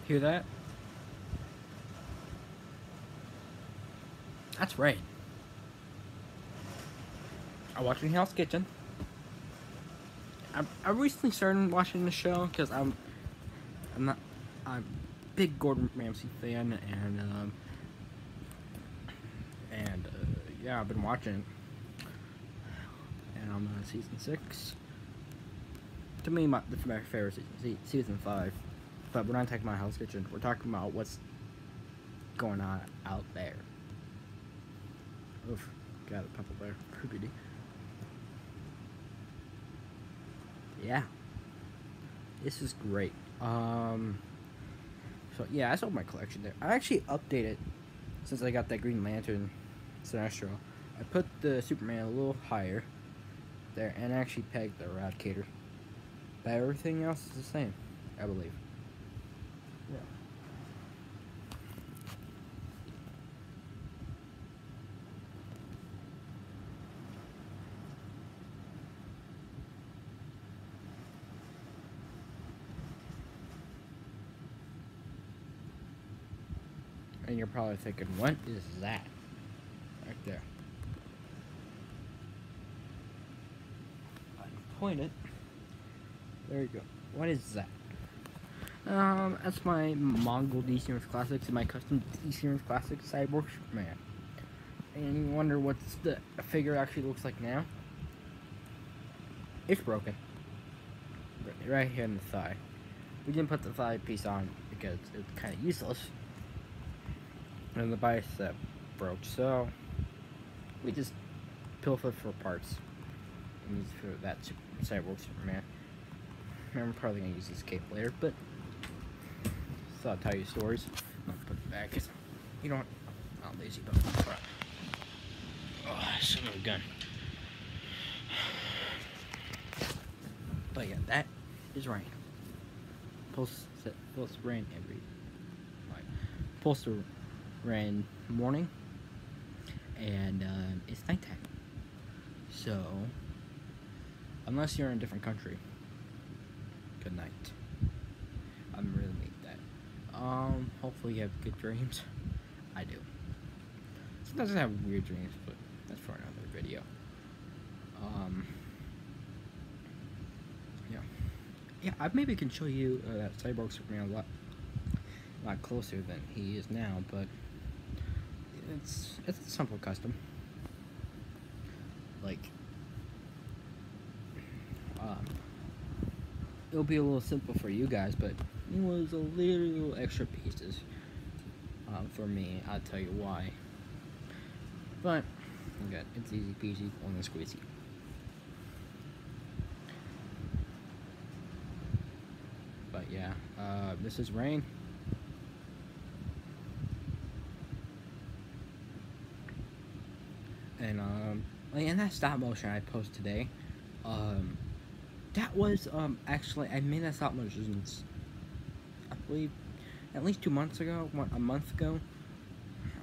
Hear that? That's right. I'm watching Hell's Kitchen. I recently started watching the show because I'm a big Gordon Ramsay fan, and yeah, I've been watching it, and I'm on season 6. To me, my favorite season 5. But we're not talking about Hell's Kitchen. We're talking about what's going on out there. Oof, got a purple bear. Creepy. Yeah, this is great. So yeah, I sold my collection there. I actually updated since I got that Green Lantern Sinestro. I put the Superman a little higher there, and actually pegged the Eradicator. But everything else is the same, I believe. Yeah. And you're probably thinking, what is that? Right there. I point it. There you go. What is that? That's my Mongol DC Universe Classics and my custom DC Universe Classics Cyborg Superman. And you wonder what the figure actually looks like now? It's broken. Right here in the thigh. We didn't put the thigh piece on because it's kind of useless. And the bicep broke, so we just pilfered for parts. And used for that Cyborg Superman. I'm probably gonna use this cape later, but thought I'd tell you stories. I'll put it back because you don't. I'm lazy, but oh, son of a gun. But yeah, that is rain. Post rain every. Like, post rain morning, and it's nighttime. So, unless you're in a different country, good night. I really need that. Hopefully you have good dreams. I do. Sometimes I have weird dreams, but that's for another video. Yeah. Yeah, I maybe can show you that Cyborg Superman a lot closer than he is now, but it's a simple custom. Like, it'll be a little simple for you guys, but it was a little extra pieces for me. I'll tell you why. But again, it's easy peasy, lemon squeezy. But yeah, this is Rain. And that stop motion I posted today, that was actually I made that stop motion, I believe, at least 2 months ago, a month ago.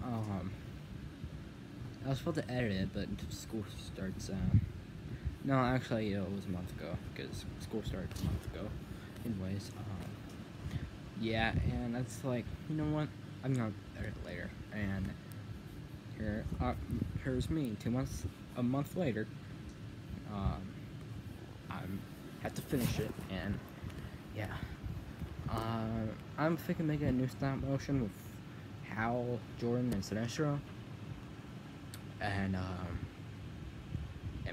I was supposed to edit it, but school starts. No, actually, it was a month ago because school started a month ago. Anyways, yeah, and that's like, you know what? I'm gonna edit it later, and here's me a month later. I have to finish it, and yeah, I'm thinking making a new stop motion with Hal, Jordan, and Sinestro, and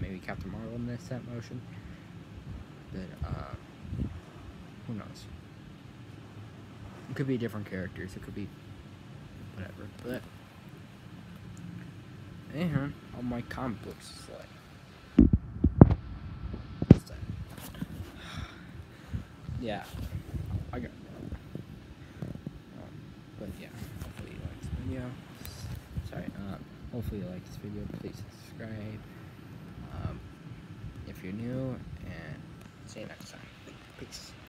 maybe Captain Marvel in this stop motion. But who knows? It could be different characters. It could be whatever. But anyhow, all my comic books is like, what's that? Yeah, I got. But yeah, hopefully you like this video. Sorry. Hopefully you like this video. Please subscribe. If you're new, and see you next time. Peace.